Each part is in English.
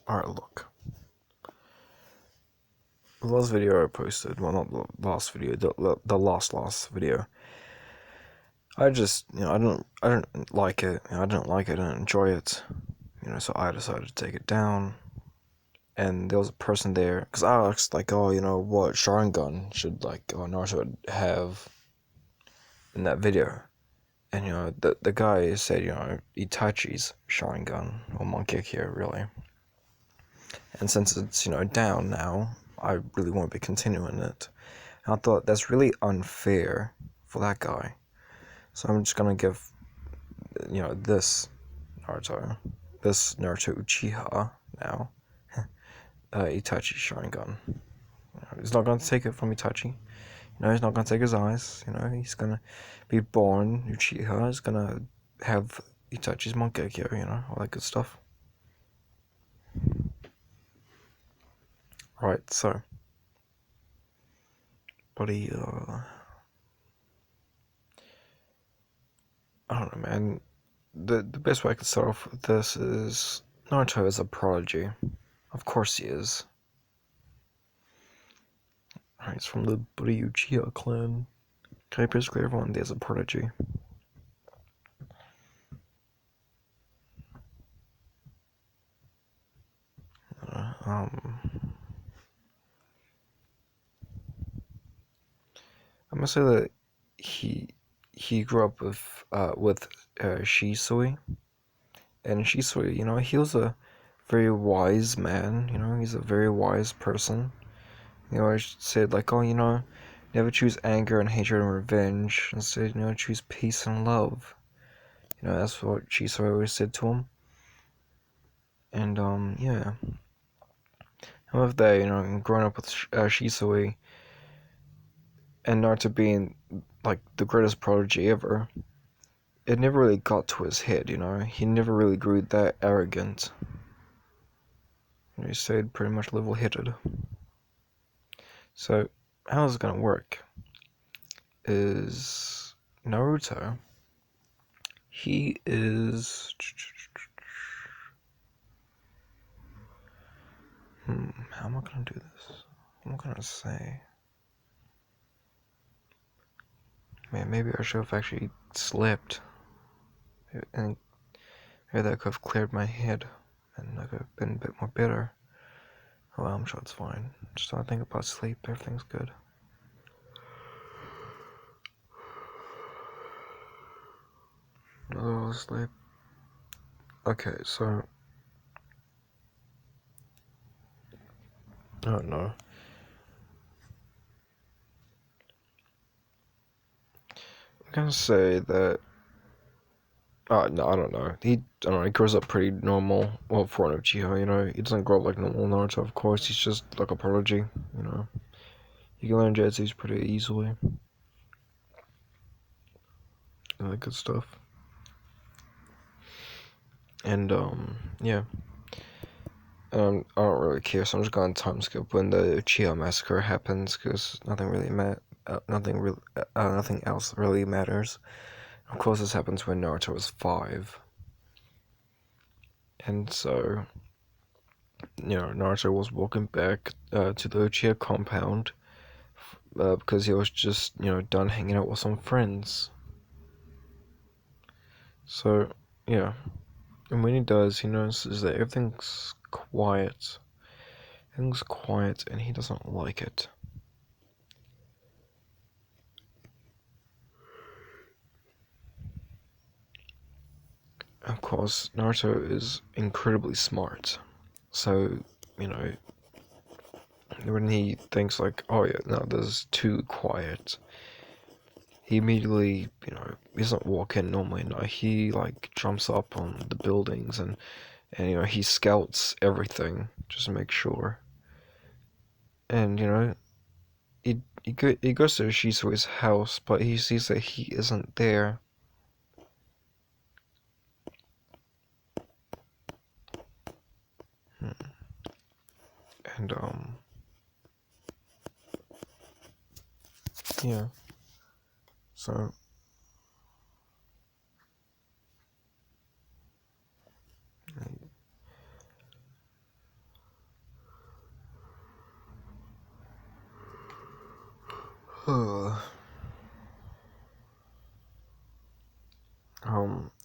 Alright, look. The last video I posted, well, not the last video, the last video. I just, I don't like it. I didn't like it. I didn't enjoy it. So I decided to take it down. And there was a person there, because I asked, like, what Sharingan should, Naruto have in that video. And, the guy said, Itachi's Sharingan, or Mangekyo, really. And since it's, down now, I really won't be continuing it. And I thought that's really unfair for that guy. So I'm just gonna give, this Naruto Uchiha now, Itachi Sharingan. He's not gonna take it from Itachi. He's not gonna take his eyes. He's gonna be born Uchiha. He's gonna have Itachi's Mangekyo, all that good stuff. Right, so. Buddy, I don't know, man. The best way I could start off with this is Naruto is a prodigy. Of course he is. He's from the Buddy Uchiha clan. Okay, basically everyone there's a prodigy. I'm gonna say that he grew up with Shisui, and Shisui, he was a very wise man. He's a very wise person. I said like, never choose anger and hatred and revenge. Instead, choose peace and love. That's what Shisui always said to him. And yeah. However, that growing up with Shisui and Naruto being like the greatest prodigy ever, it never really got to his head. He never really grew that arrogant. He stayed pretty much level-headed. So how is it gonna work? Is Naruto? He is. How am I gonna do this? What am I gonna say? Man, maybe I should have actually slept. And maybe that could have cleared my head. And I could have been a bit more better. Oh, well, I'm sure it's fine. Just don't think about sleep. Everything's good. Oh, sleep. Okay, so. I don't know. I'm gonna say that. No, I don't know. He grows up pretty normal. Well, for an Uchiha, he doesn't grow up like normal Naruto, of course. He's just like a prodigy. He can learn jutsus pretty easily. And that good stuff. And, yeah. I don't really care, so I'm just going to time skip when the Uchiha massacre happens, because nothing else really matters. Of course, this happens when Naruto was 5. And so, Naruto was walking back to the Uchiha compound because he was just, done hanging out with some friends. So, yeah. And when he does, he notices that everything's quiet. Everything's quiet, and he doesn't like it. Of course, Naruto is incredibly smart. So, when he thinks like, oh yeah, no, this is too quiet, he immediately, he doesn't walk in normally, no, he like jumps up on the buildings and he scouts everything just to make sure. And, he goes to Shisui's house, but he sees that he isn't there. And, yeah. So,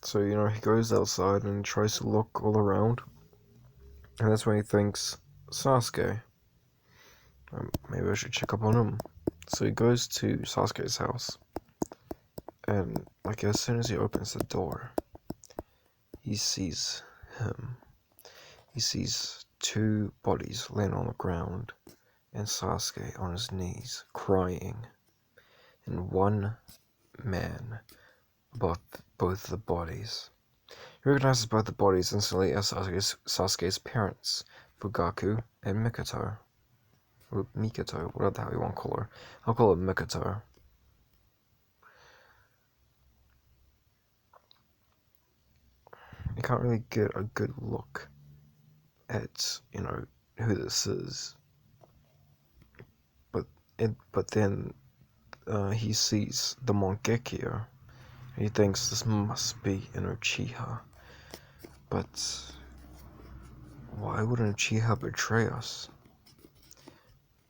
So he goes outside and tries to look all around, and that's when he thinks Sasuke. Maybe I should check up on him. So he goes to Sasuke's house, and like as soon as he opens the door, he sees him. He sees two bodies laying on the ground, and Sasuke on his knees, crying, and one man above both the bodies. He recognizes both the bodies instantly as Sasuke's parents, Fugaku and Mikoto. Or Mikoto, whatever the hell you want to call her. I'll call her Mikoto. You can't really get a good look at, who this is. But then he sees the Mangekyo. He thinks this must be an Uchiha. But why would an Uchiha betray us?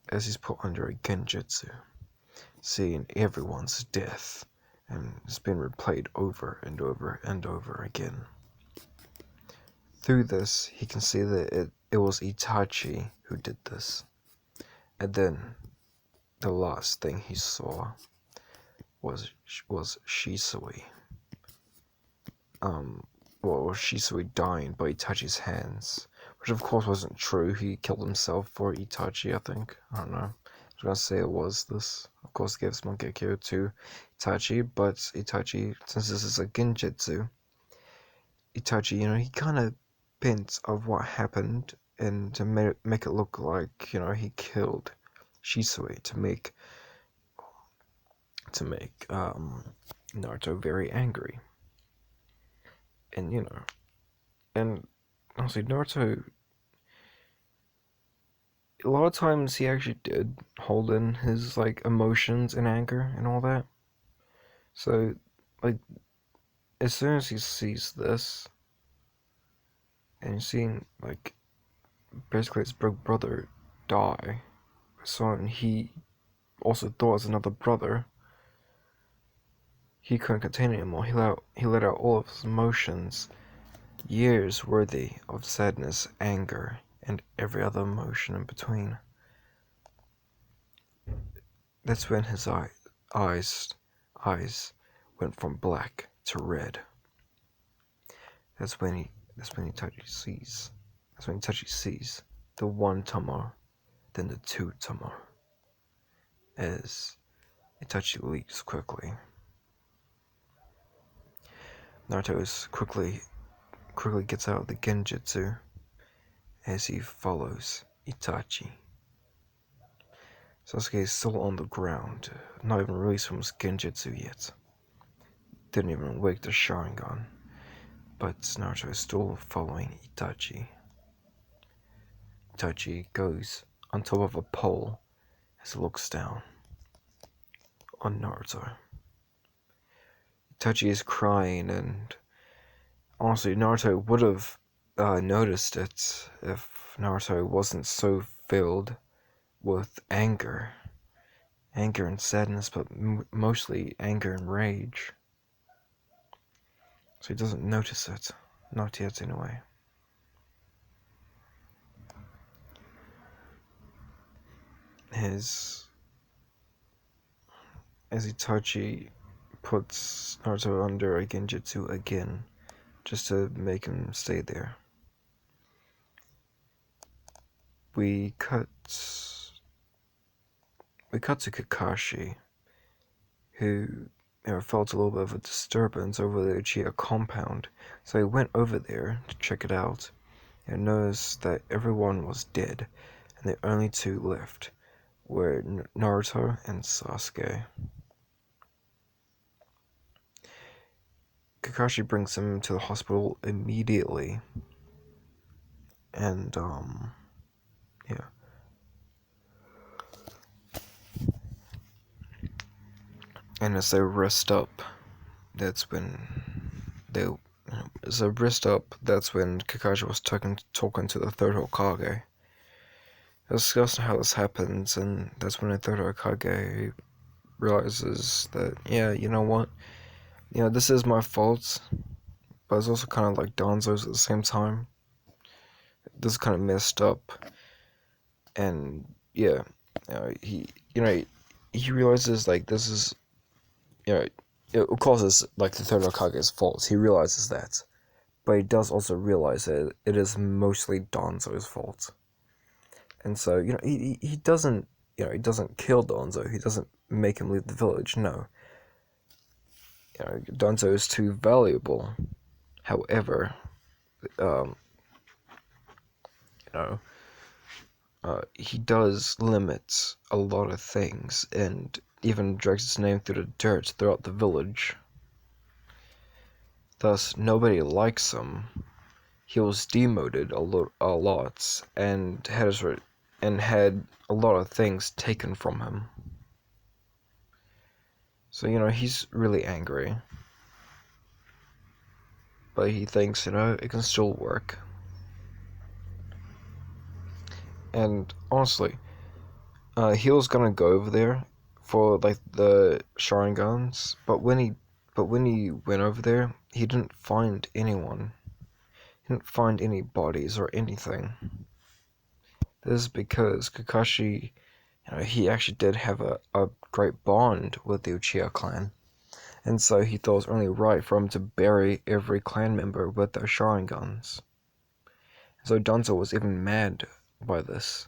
As he's put under a genjutsu, seeing everyone's death, and it's been replayed over and over and over again. Through this, he can see that it was Itachi who did this. And then, the last thing he saw was Shisui. Shisui dying by Itachi's hands. Which of course wasn't true. He killed himself for Itachi, I think. I don't know. I was gonna say it was this. Of course, gives Mangekyo to Itachi, but Itachi, since this is a genjutsu, Itachi, he kind of hints of what happened, and to make it look like, he killed Shisui to make Naruto very angry. And and honestly, Naruto, a lot of times he actually did hold in his emotions and anger and all that. So as soon as he sees this, and seeing basically his brother die, someone he also thought was another brother, he couldn't contain it anymore. He let out all of his emotions, years worthy of sadness, anger, and every other emotion in between. That's when his eyes went from black to red. That's when Itachi sees. That's when Itachi sees the one Tomo, then the two Tomo. As Itachi leaves quickly, Naruto quickly gets out of the genjutsu as he follows Itachi. Sasuke is still on the ground, not even released from his genjutsu yet. Didn't even wake the Sharingan, but Naruto is still following Itachi. Itachi goes on top of a pole as he looks down on Naruto. Itachi is crying, and honestly, Naruto would have noticed it if Naruto wasn't so filled with anger and sadness, but mostly anger and rage. So he doesn't notice it, not yet anyway. As Itachi puts Naruto under a genjutsu again, just to make him stay there. We cut to Kakashi, who felt a little bit of a disturbance over the Uchiha compound, so he went over there to check it out, and noticed that everyone was dead, and the only two left were Naruto and Sasuke. Kakashi brings him to the hospital immediately, and yeah. And as they rest up, that's when Kakashi was talking to the third Hokage, discussing how this happens, and that's when the third Hokage realizes that, yeah, you know what? This is my fault, but it's also kind of like Donzo's at the same time. This is kind of messed up, and yeah, he, he realizes like this is, you know, of course it's like the third Hokage's fault. He realizes that, but he does also realize that it is mostly Donzo's fault. And so, he doesn't, he doesn't kill Donzo. He doesn't make him leave the village. No, Donzo is too valuable. However, um, you know, he does limit a lot of things, and even drags his name through the dirt throughout the village. Thus, nobody likes him. He was demoted a lot, and had a lot of things taken from him. So he's really angry, but he thinks it can still work. And honestly, he was gonna go over there for like the Sharingans, but when he went over there, he didn't find anyone. He didn't find any bodies or anything. This is because Kakashi, he actually did have a great bond with the Uchiha clan, and so he thought it was only right for him to bury every clan member with their Sharingans. So Danzo was even mad by this.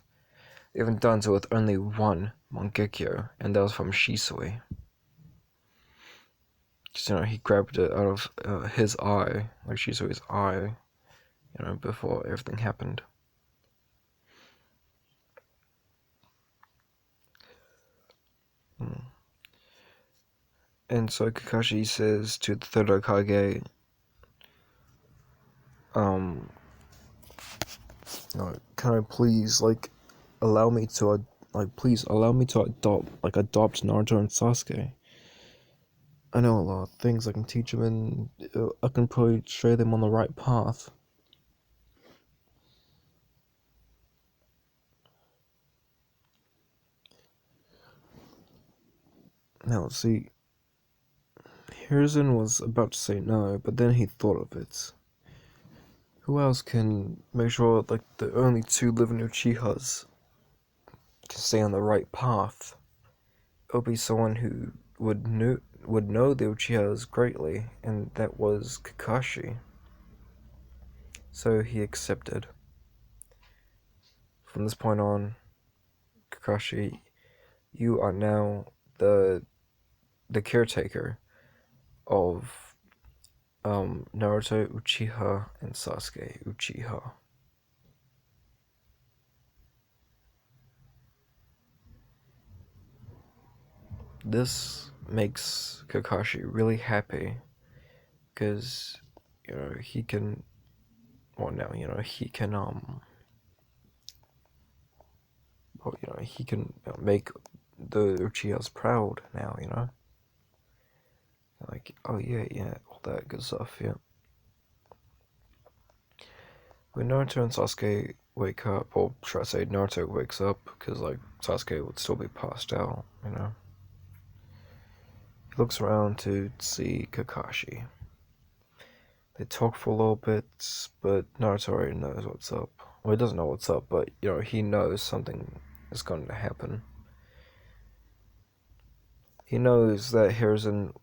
Even Danzo with only one Mangekyo, and that was from Shisui. Because, he grabbed it out of his eye, like Shisui's eye, before everything happened. And so Kakashi says to the third Hokage, can I please, allow me to, please allow me to adopt Naruto and Sasuke. I know a lot of things I can teach them, and I can probably show them on the right path. Now, see, Hiruzen was about to say no, but then he thought of it. Who else can make sure, the only two living Uchihas can stay on the right path? It would be someone who would know the Uchihas greatly, and that was Kakashi. So he accepted. From this point on, Kakashi, you are now the caretaker of Naruto Uchiha and Sasuke Uchiha. This makes Kakashi really happy because he can, well, now he can he can make the Uchihas proud now, like, oh yeah, all that good stuff, yeah. When Naruto and Sasuke wake up, or should I say Naruto wakes up, because Sasuke would still be passed out, He looks around to see Kakashi. They talk for a little bit, but Naruto already knows what's up. Well, he doesn't know what's up, but he knows something is going to happen. He knows that Hiruzen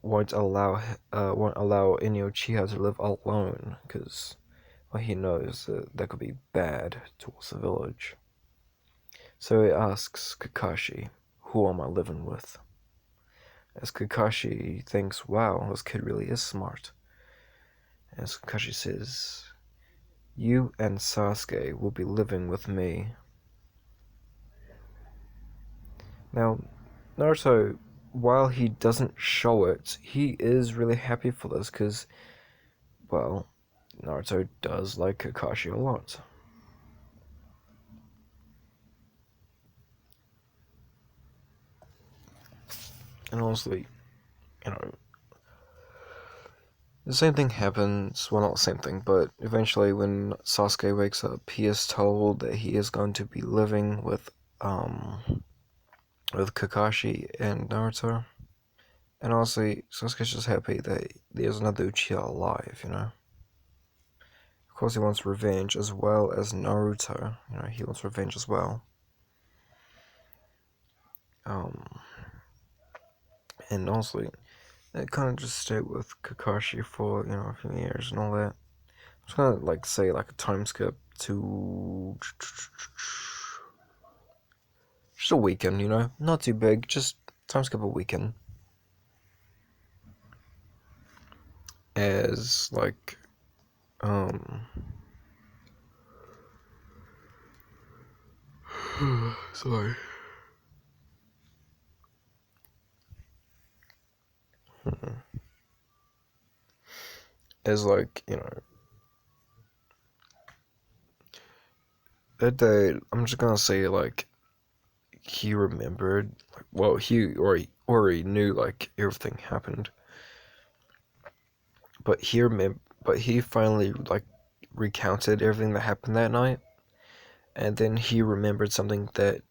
won't allow any Uchiha to live alone, because he knows that could be bad towards the village. So he asks Kakashi, "Who am I living with?" As Kakashi thinks, "Wow, this kid really is smart." As Kakashi says, "You and Sasuke will be living with me." Now, Naruto, while he doesn't show it, he is really happy for this because, well, Naruto does like Kakashi a lot. And honestly, the same thing happens, well, not the same thing, but eventually when Sasuke wakes up, he is told that he is going to be living with with Kakashi and Naruto. And honestly, Sasuke's just happy that there's another Uchiha alive, you know? Of course, he wants revenge as well as Naruto. You know, he wants revenge as well. Um, and honestly, it kind of just stayed with Kakashi for, you know, a few years and all that. I'm just gonna, like, say, like, a time skip to just a weekend, you know? Not too big, just time skip a weekend. As, like, um... sorry. As, like, you know, that day, I'm just gonna say, like, he remembered, like, well, he already knew, like, everything happened. But he finally, like, recounted everything that happened that night. And then he remembered something that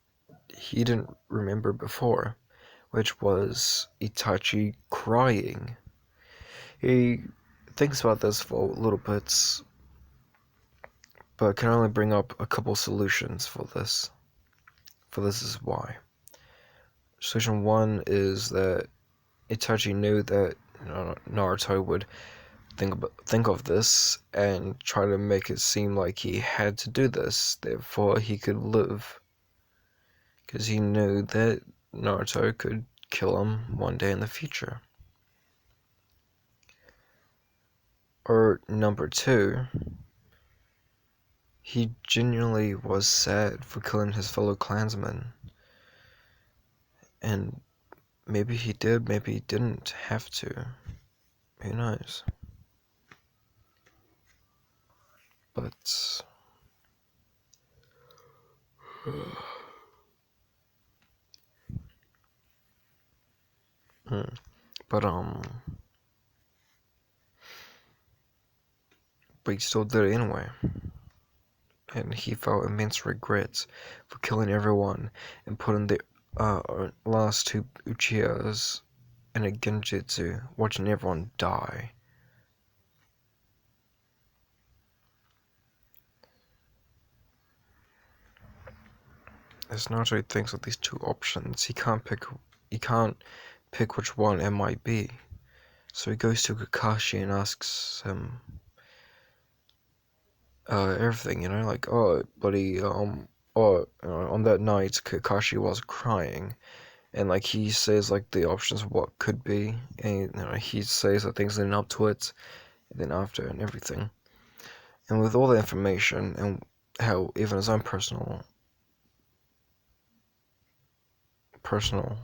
he didn't remember before, which was Itachi crying. He thinks about this for little bits, but can only bring up a couple solutions for this. For this is why. Solution one is that Itachi knew that, you know, Naruto would think of this and try to make it seem like he had to do this, therefore he could live. Because he knew that Naruto could kill him one day in the future. Or number two, he genuinely was sad for killing his fellow clansmen. And maybe he did, maybe he didn't have to. Who knows? But but but he still did it anyway. And he felt immense regrets for killing everyone and putting the last two Uchihas in a genjutsu, watching everyone die. As Naruto thinks of these two options, he can't pick which one it might be. So he goes to Kakashi and asks him everything, you know, like, oh, buddy, on that night, Kakashi was crying, and, like, he says, like, the options of what could be, and, you know, he says the things leading up to it, and then after, and everything. And with all the information, and how even his own personal, personal,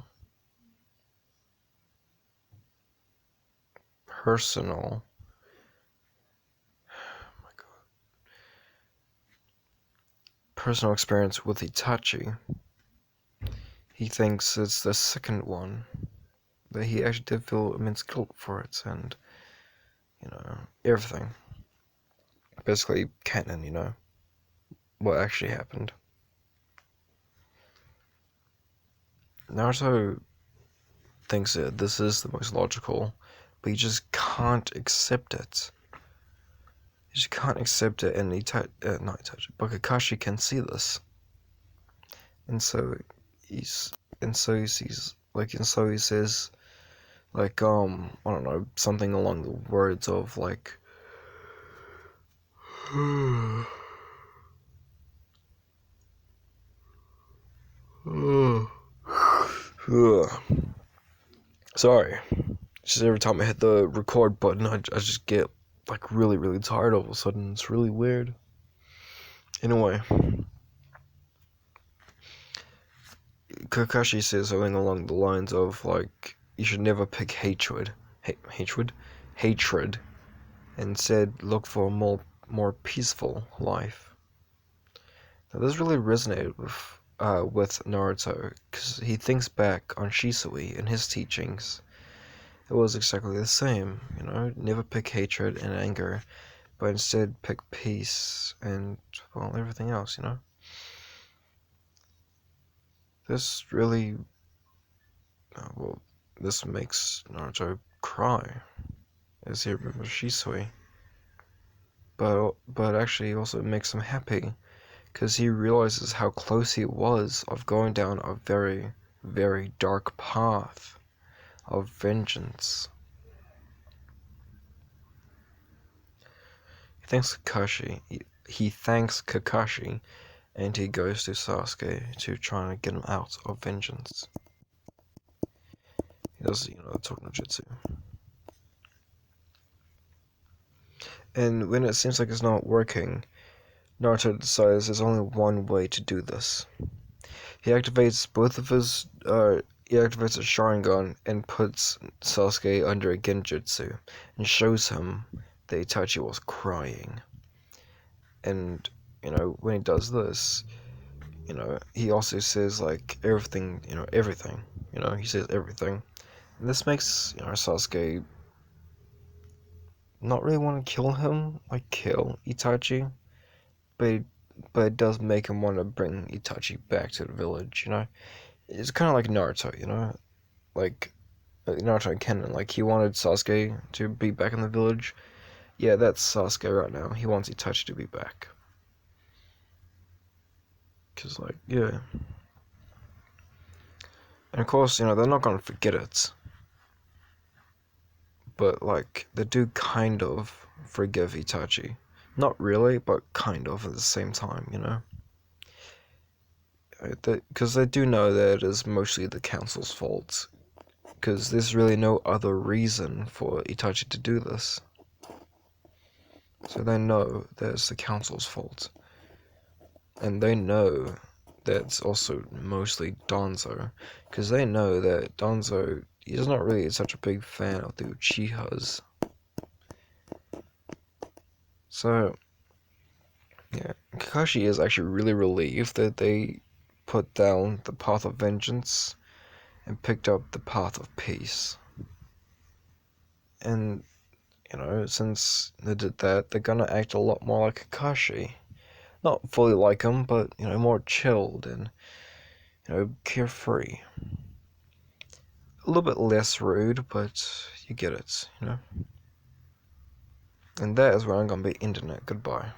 personal, oh my god, personal experience with Itachi, he thinks it's the second one, that he actually did feel immense guilt for it, and, you know, everything. Basically, canon, you know, what actually happened. Naruto thinks that this is the most logical, but he just can't accept it. He just can't accept it, and not Itachi, but Kakashi can see this, and so he's, and so he says, like, I don't know, something along the words of, like, sorry. Just every time I hit the record button, I just get, like, really, really tired all of a sudden. It's really weird. Anyway, Kakashi says something along the lines of, like, you should never pick hatred. Hatred. Instead, look for a more peaceful life. Now, this really resonated with Naruto, because he thinks back on Shisui and his teachings. It was exactly the same, you know, never pick hatred and anger, but instead pick peace and, well, everything else, you know. This really well, this makes Naruto cry as he remembers Shisui. But actually also makes him happy because he realizes how close he was of going down a very, very dark path of vengeance. He thanks Kakashi, and he goes to Sasuke to try and get him out of vengeance. He does, the talk no jutsu. And when it seems like it's not working, Naruto decides there's only one way to do this. He activates a Sharingan and puts Sasuke under a Genjutsu and shows him that Itachi was crying. And, when he does this, he also says, like, everything, everything. He says everything. And this makes, Sasuke not really want to kill him, like, kill Itachi, but it does make him want to bring Itachi back to the village, It's kind of like Naruto, Like, Naruto and Kennen, like, he wanted Sasuke to be back in the village. Yeah, that's Sasuke right now. He wants Itachi to be back. Because, like, yeah. And of course, they're not going to forget it. But, like, they do kind of forgive Itachi. Not really, but kind of at the same time, Because they do know that it is mostly the council's fault. Because there's really no other reason for Itachi to do this. So they know that it's the council's fault. And they know that it's also mostly Danzo. Because they know that Danzo is not really such a big fan of the Uchihas. So, yeah, Kakashi is actually really relieved that they put down the path of vengeance and picked up the path of peace. And, since they did that, they're gonna act a lot more like Kakashi. Not fully like him, but, more chilled and, carefree. A little bit less rude, but you get it, And that is where I'm gonna be ending it. Goodbye.